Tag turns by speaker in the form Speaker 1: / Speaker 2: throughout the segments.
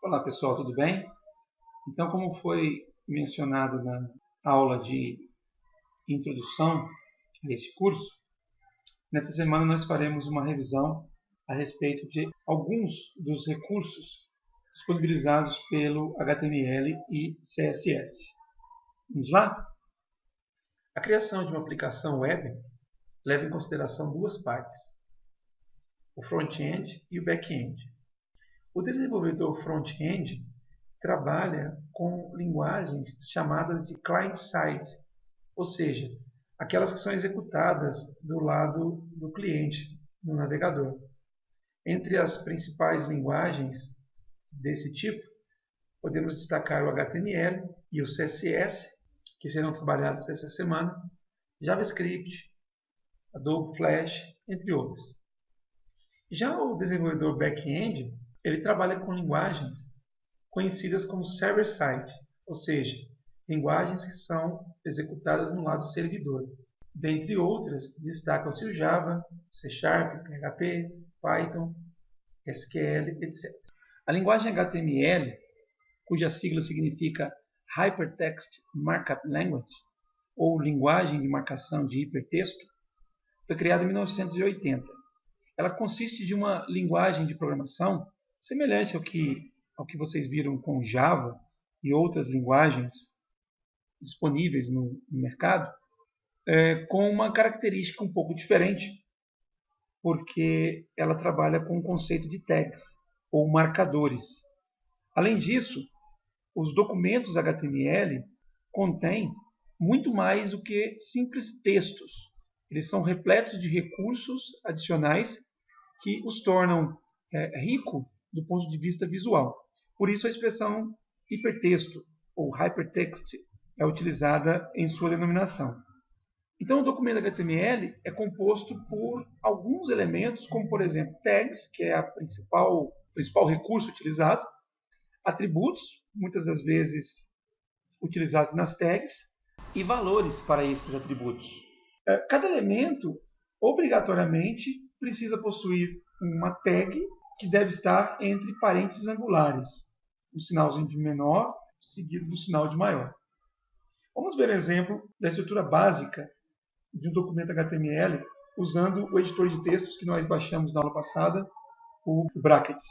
Speaker 1: Olá pessoal, tudo bem? Então, como foi mencionado na aula de introdução a este curso, nesta semana nós faremos uma revisão a respeito de alguns dos recursos disponibilizados pelo HTML e CSS. Vamos lá? A criação de uma aplicação web leva em consideração duas partes, o front-end e o back-end. O desenvolvedor front-end trabalha com linguagens chamadas de client-side, ou seja, aquelas que são executadas do lado do cliente, no navegador. Entre as principais linguagens desse tipo, podemos destacar o HTML e o CSS, que serão trabalhados essa semana, JavaScript, Adobe Flash, entre outras. Já o desenvolvedor back-end, ele trabalha com linguagens conhecidas como server-side, ou seja, linguagens que são executadas no lado servidor. Dentre outras, destacam-se o Java, C#, PHP, Python, SQL, etc. A linguagem HTML, cuja sigla significa Hypertext Markup Language, ou linguagem de marcação de hipertexto, foi criada em 1980. Ela consiste de uma linguagem de programação semelhante ao que vocês viram com Java e outras linguagens disponíveis no mercado, com uma característica um pouco diferente, porque ela trabalha com o conceito de tags, ou marcadores. Além disso, os documentos HTML contêm muito mais do que simples textos. Eles são repletos de recursos adicionais que os tornam rico do ponto de vista visual. Por isso a expressão hipertexto ou hypertext é utilizada em sua denominação. Então o documento HTML é composto por alguns elementos, como por exemplo tags, que é o principal recurso utilizado, atributos, muitas das vezes utilizados nas tags, e valores para esses atributos. Cada elemento, obrigatoriamente, precisa possuir uma tag que deve estar entre parênteses angulares, um sinalzinho de menor seguido do sinal de maior. Vamos ver um exemplo da estrutura básica de um documento HTML usando o editor de textos que nós baixamos na aula passada, o Brackets.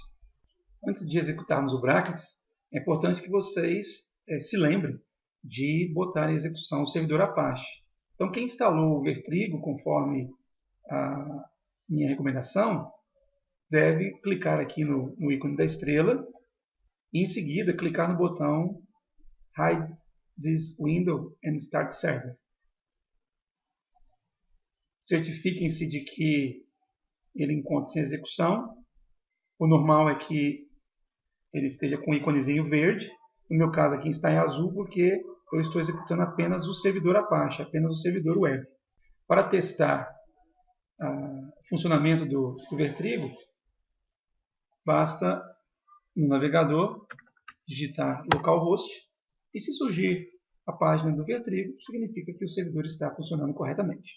Speaker 1: Antes de executarmos o Brackets, é importante que vocês se lembrem de botar em execução o servidor Apache. Então, quem instalou o Vertrigo, conforme a minha recomendação, deve clicar aqui no ícone da estrela e, em seguida, clicar no botão Hide this window and Start Server. Certifiquem-se de que ele encontre-se em execução. O normal é que ele esteja com o íconezinho verde. No meu caso aqui está em azul porque eu estou executando apenas o servidor Apache, apenas o servidor web. Para testar o funcionamento do Vertrigo, basta no navegador digitar localhost e se surgir a página do Vertrigo, significa que o servidor está funcionando corretamente.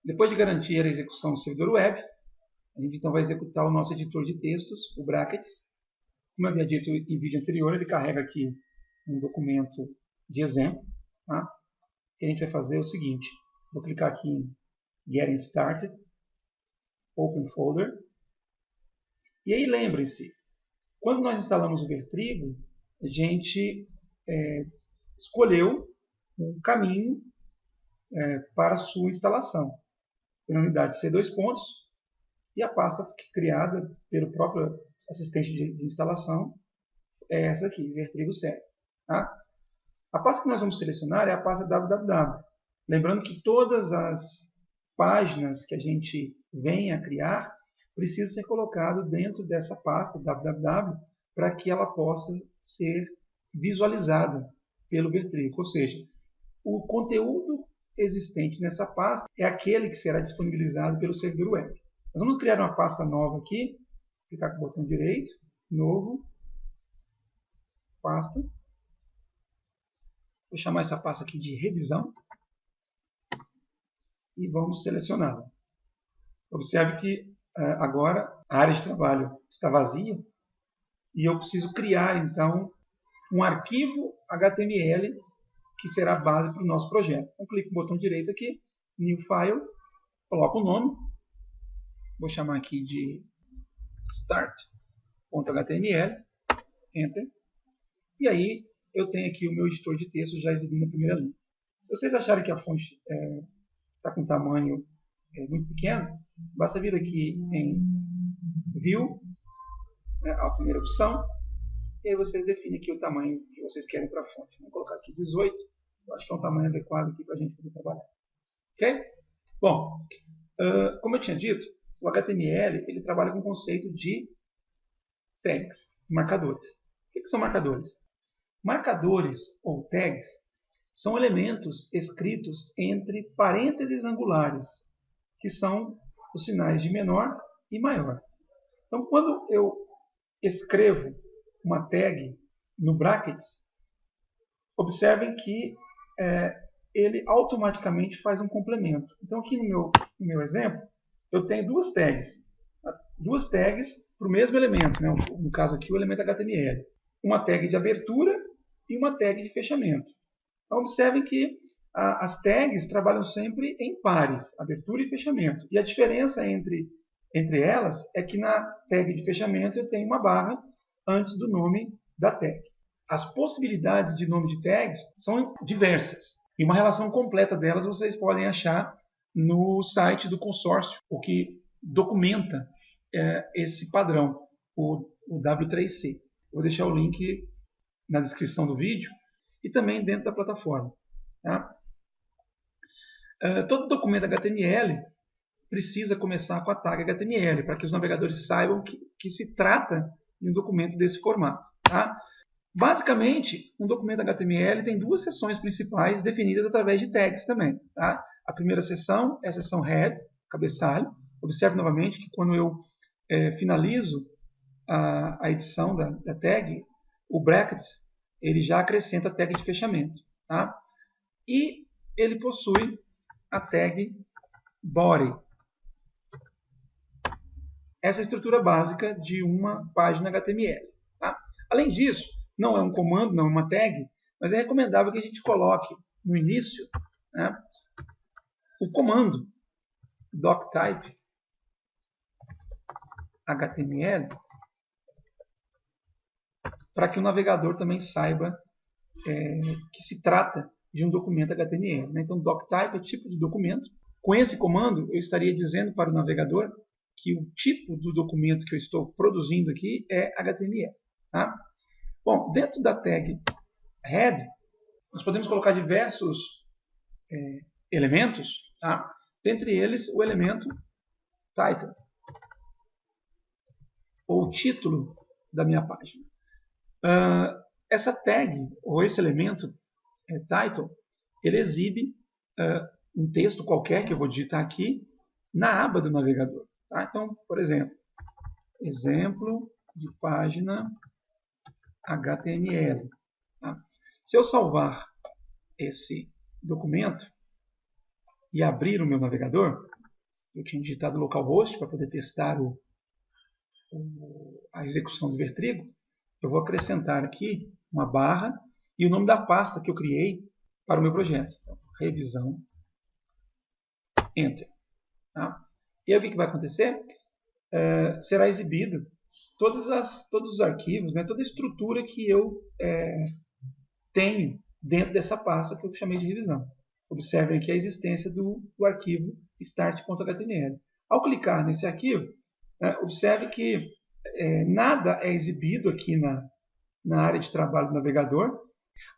Speaker 1: Depois de garantir a execução do servidor web, a gente então vai executar o nosso editor de textos, o Brackets. Como eu havia dito em vídeo anterior, ele carrega aqui um documento de exemplo. Tá? O que a gente vai fazer é o seguinte, vou clicar aqui em Getting Started, Open Folder, e aí lembrem-se, quando nós instalamos o Vertrigo, a gente escolheu um caminho para a sua instalação. Foi na unidade C2 e a pasta criada pelo próprio assistente de instalação é essa aqui, Vertrigo Sério. Tá? A pasta que nós vamos selecionar é a pasta www. Lembrando que todas as páginas que a gente vem a criar precisam ser colocadas dentro dessa pasta www para que ela possa ser visualizada pelo Vertrigo. Ou seja, o conteúdo existente nessa pasta é aquele que será disponibilizado pelo servidor web. Nós vamos criar uma pasta nova aqui, clicar com o botão direito, novo, pasta. Vou chamar essa pasta aqui de revisão e vamos selecioná-la. Observe que agora a área de trabalho está vazia e eu preciso criar, então, um arquivo HTML que será a base para o nosso projeto. Então, clico no botão direito aqui, New File, coloco o nome, vou chamar aqui de start.html, Enter, e aí eu tenho aqui o meu editor de texto já exibindo a primeira linha. Se vocês acharem que a fonte está com tamanho muito pequeno, basta vir aqui em View, né, a primeira opção, e aí vocês definem aqui o tamanho que vocês querem para a fonte. Vou colocar aqui 18, eu acho que é um tamanho adequado aqui para a gente poder trabalhar. Ok? Bom, como eu tinha dito, o HTML ele trabalha com o conceito de tags, marcadores. O que são marcadores? Marcadores ou tags são elementos escritos entre parênteses angulares, que são os sinais de menor e maior. Então, quando eu escrevo uma tag no brackets, observem que ele automaticamente faz um complemento. Então, aqui no meu exemplo, eu tenho duas tags para o mesmo elemento, né? No caso aqui, o elemento HTML. Uma tag de abertura e uma tag de fechamento. Então, observem que as tags trabalham sempre em pares, abertura e fechamento. E a diferença entre elas é que na tag de fechamento eu tenho uma barra antes do nome da tag. As possibilidades de nome de tags são diversas. E uma relação completa delas vocês podem achar no site do consórcio, o que documenta esse padrão, o W3C. Vou deixar o link na descrição do vídeo e também dentro da plataforma. Tá? Todo documento HTML precisa começar com a tag HTML, para que os navegadores saibam que se trata de um documento desse formato. Tá? Basicamente, um documento HTML tem duas seções principais definidas através de tags também. Tá? A primeira seção é a seção head, cabeçalho. Observe novamente que quando eu finalizo a edição da tag, o brackets ele já acrescenta a tag de fechamento. Tá? E ele possui a tag body. Essa é a estrutura básica de uma página HTML. Tá? Além disso, não é um comando, não é uma tag, mas é recomendável que a gente coloque no início, né, o comando doctype HTML para que o navegador também saiba que se trata de um documento HTML. Né? Então, doctype é tipo de documento. Com esse comando, eu estaria dizendo para o navegador que o tipo do documento que eu estou produzindo aqui é HTML. Tá? Bom, dentro da tag head, nós podemos colocar diversos elementos, tá? Dentre eles o elemento title, ou título da minha página. Essa tag, ou esse elemento title, ele exibe um texto qualquer que eu vou digitar aqui na aba do navegador. Tá? Então, por exemplo, exemplo de página HTML. Tá? Se eu salvar esse documento e abrir o meu navegador, eu tinha digitado localhost para poder testar a execução do Vertrigo, eu vou acrescentar aqui uma barra e o nome da pasta que eu criei para o meu projeto. Então, revisão, Enter. Tá? E aí o que vai acontecer? Será exibido todos os arquivos, né, toda a estrutura que eu tenho dentro dessa pasta que eu chamei de revisão. Observem aqui a existência do arquivo start.html. Ao clicar nesse arquivo, observe que nada é exibido aqui na área de trabalho do navegador.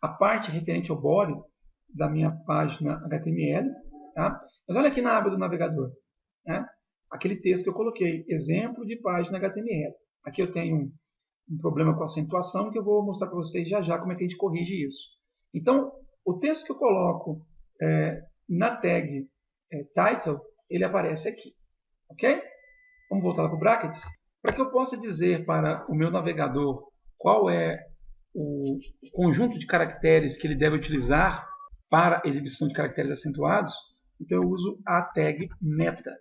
Speaker 1: A parte referente ao body da minha página HTML. Tá? Mas olha aqui na aba do navegador. Né? Aquele texto que eu coloquei, exemplo de página HTML. Aqui eu tenho um problema com a acentuação que eu vou mostrar para vocês já como é que a gente corrige isso. Então, o texto que eu coloco na tag title, ele aparece aqui. Ok? Vamos voltar lá para o brackets. Para que eu possa dizer para o meu navegador qual é o conjunto de caracteres que ele deve utilizar para exibição de caracteres acentuados, então eu uso a tag meta.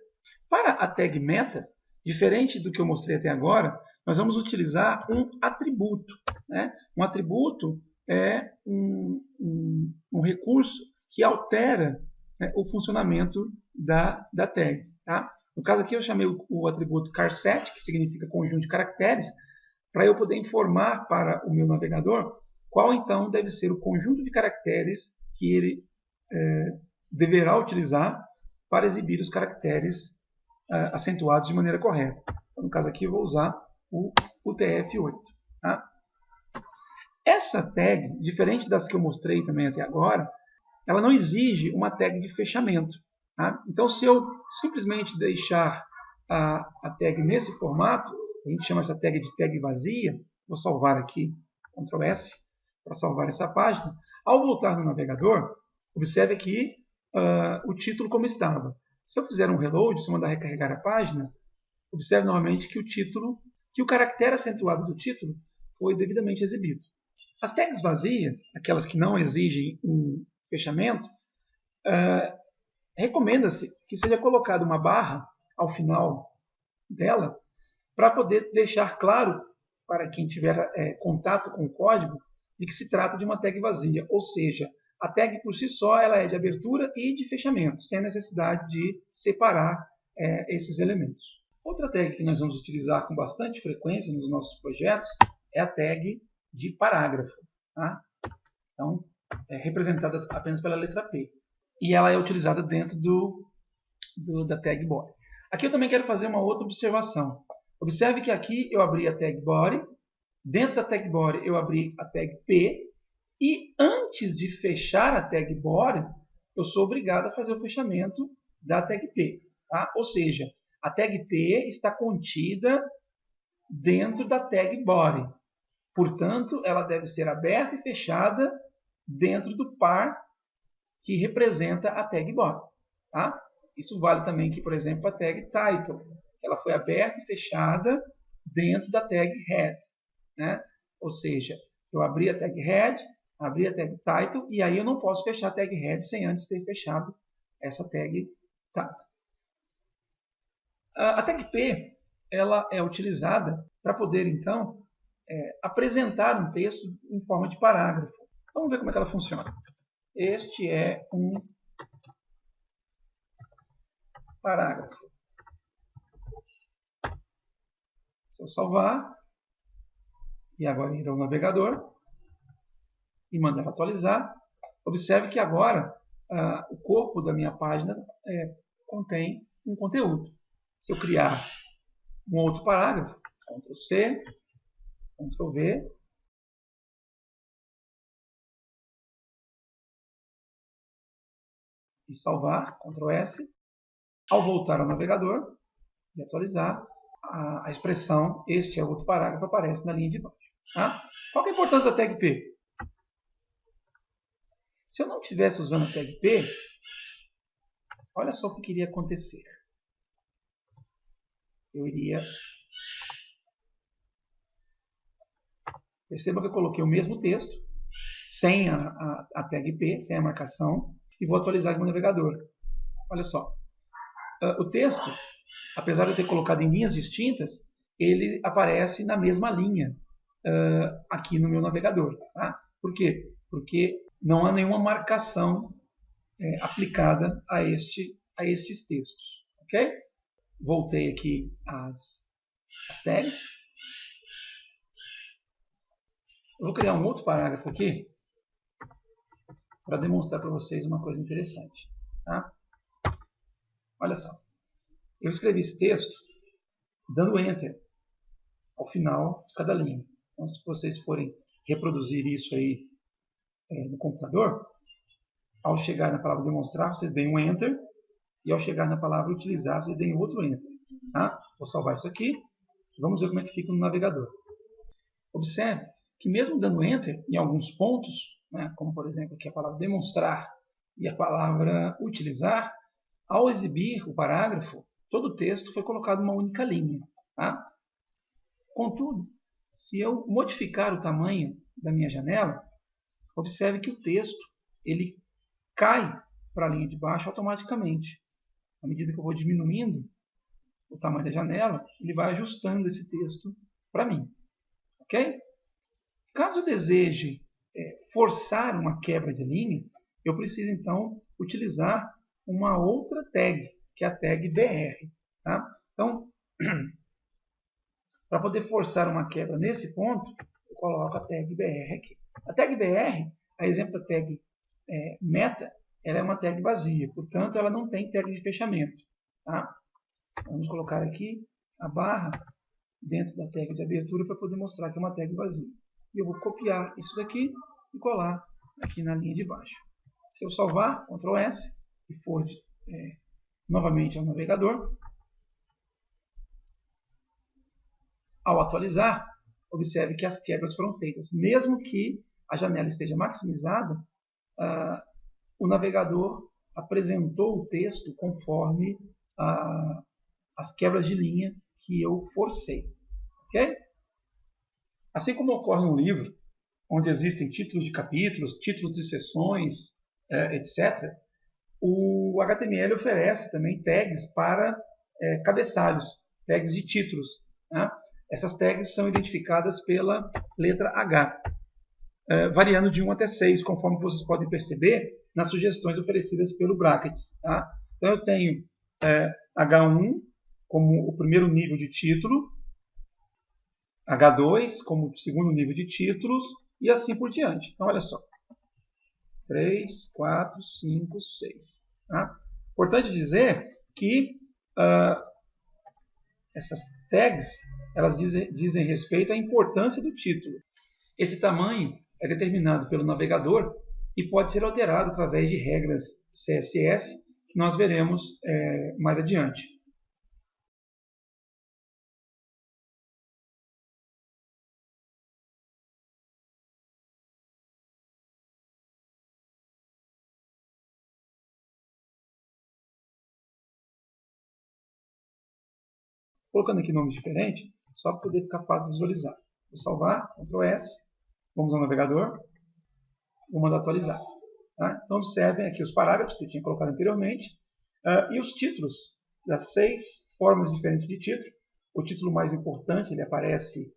Speaker 1: Para a tag meta, diferente do que eu mostrei até agora, nós vamos utilizar um atributo, né? Um atributo é um recurso que altera, né, o funcionamento da tag. Tá? No caso aqui eu chamei o atributo charset, que significa conjunto de caracteres, para eu poder informar para o meu navegador qual então deve ser o conjunto de caracteres que ele deverá utilizar para exibir os caracteres acentuados de maneira correta. Então, no caso aqui eu vou usar o UTF-8. Tá? Essa tag, diferente das que eu mostrei também até agora, ela não exige uma tag de fechamento. Tá? Então, se eu simplesmente deixar a tag nesse formato, a gente chama essa tag de tag vazia, vou salvar aqui, Ctrl S, para salvar essa página. Ao voltar no navegador, observe aqui o título como estava. Se eu fizer um reload, se eu mandar recarregar a página, observe novamente que o caractere acentuado do título foi devidamente exibido. As tags vazias, aquelas que não exigem um fechamento, recomenda-se que seja colocada uma barra ao final dela para poder deixar claro para quem tiver contato com o código de que se trata de uma tag vazia, ou seja, a tag por si só ela é de abertura e de fechamento, sem a necessidade de separar esses elementos. Outra tag que nós vamos utilizar com bastante frequência nos nossos projetos é a tag de parágrafo. Tá? Então, é representada apenas pela letra P. E ela é utilizada dentro da tag body. Aqui eu também quero fazer uma outra observação. Observe que aqui eu abri a tag body, dentro da tag body eu abri a tag P, e antes de fechar a tag body, eu sou obrigado a fazer o fechamento da tag P. Tá? Ou seja, a tag P está contida dentro da tag body. Portanto, ela deve ser aberta e fechada dentro do par que representa a tag body. Tá? Isso vale também aqui, por exemplo, a tag title. Ela foi aberta e fechada dentro da tag head. Né? Ou seja, eu abri a tag head, abri a tag title, e aí eu não posso fechar a tag head sem antes ter fechado essa tag title. A tag P ela é utilizada para poder, então, apresentar um texto em forma de parágrafo. Vamos ver como é que ela funciona. Este é um parágrafo. Se eu salvar, e agora ir ao navegador, e mandar atualizar, observe que agora o corpo da minha página contém um conteúdo. Se eu criar um outro parágrafo, Ctrl C, Ctrl V, e salvar, Ctrl S, ao voltar ao navegador e atualizar, a expressão este é outro parágrafo aparece na linha de baixo. Tá? Qual que é a importância da tag P? Se eu não estivesse usando a tag P, olha só o que iria acontecer. Eu iria... Perceba que eu coloquei o mesmo texto, sem a tag P, sem a marcação, e vou atualizar aqui no navegador. Olha só. O texto, apesar de eu ter colocado em linhas distintas, ele aparece na mesma linha aqui no meu navegador. Tá? Por quê? Porque não há nenhuma marcação aplicada a estes textos. Ok? Voltei aqui às tags. Eu vou criar um outro parágrafo aqui para demonstrar para vocês uma coisa interessante. Tá? Olha só. Eu escrevi esse texto dando Enter ao final de cada linha. Então, se vocês forem reproduzir isso aí no computador, ao chegar na palavra demonstrar, vocês deem um Enter, e ao chegar na palavra utilizar, vocês deem outro Enter. Tá? Vou salvar isso aqui, e vamos ver como é que fica no navegador. Observe que mesmo dando Enter em alguns pontos, né, como por exemplo aqui a palavra demonstrar e a palavra utilizar, ao exibir o parágrafo, todo o texto foi colocado em uma única linha. Tá? Contudo, se eu modificar o tamanho da minha janela, observe que o texto ele cai para a linha de baixo automaticamente. À medida que eu vou diminuindo o tamanho da janela, ele vai ajustando esse texto para mim. Ok? Caso eu deseje forçar uma quebra de linha, eu preciso então utilizar uma outra tag, que é a tag BR. Tá? Então, para poder forçar uma quebra nesse ponto, eu coloco a tag BR aqui. A tag BR, a exemplo da tag meta, ela é uma tag vazia, portanto ela não tem tag de fechamento. Tá? Vamos colocar aqui a barra dentro da tag de abertura para poder mostrar que é uma tag vazia. E eu vou copiar isso daqui e colar aqui na linha de baixo. Se eu salvar, Ctrl S, e for novamente ao navegador, ao atualizar, observe que as quebras foram feitas. Mesmo que a janela esteja maximizada, o navegador apresentou o texto conforme as quebras de linha que eu forcei. Okay? Assim como ocorre no livro, onde existem títulos de capítulos, títulos de seções, etc., o HTML oferece também tags para cabeçalhos, tags de títulos. Né? Essas tags são identificadas pela letra H, variando de 1 até 6, conforme vocês podem perceber nas sugestões oferecidas pelo Brackets. Tá? Então eu tenho H1 como o primeiro nível de título, H2 como o segundo nível de títulos, e assim por diante. Então olha só, 3, 4, 5, 6. Tá? Importante dizer que essas tags elas dizem respeito à importância do título. Esse tamanho é determinado pelo navegador e pode ser alterado através de regras CSS, que nós veremos mais adiante. Colocando aqui nomes diferentes, só para poder ficar fácil de visualizar. Vou salvar, Ctrl S, vamos ao navegador, vou mandar atualizar. Tá? Então observem aqui os parágrafos que eu tinha colocado anteriormente e os títulos das 6 formas diferentes de título. O título mais importante ele aparece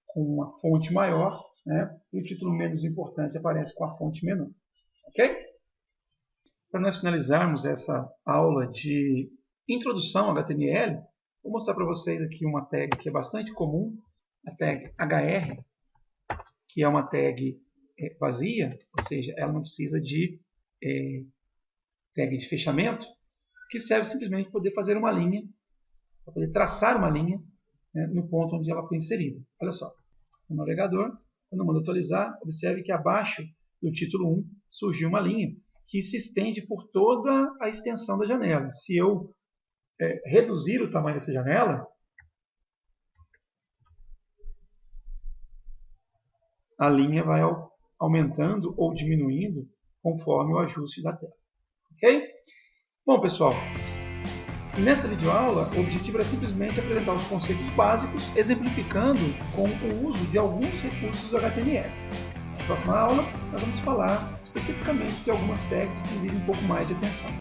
Speaker 1: com uma fonte maior, né? E o título menos importante aparece com a fonte menor. Ok? Para nós finalizarmos essa aula de introdução ao HTML, vou mostrar para vocês aqui uma tag que é bastante comum, a tag HR, que é uma tag vazia, ou seja, ela não precisa de tag de fechamento, que serve simplesmente para poder fazer uma linha, para poder traçar uma linha, né, no ponto onde ela foi inserida. Olha só, no navegador, quando eu mando atualizar, observe que abaixo do título 1 surgiu uma linha que se estende por toda a extensão da janela. Se eu reduzir o tamanho dessa janela, a linha vai aumentando ou diminuindo conforme o ajuste da tela. Ok? Bom, pessoal, nessa videoaula o objetivo era simplesmente apresentar os conceitos básicos, exemplificando com o uso de alguns recursos do HTML. Na próxima aula, nós vamos falar especificamente de algumas tags que exigem um pouco mais de atenção.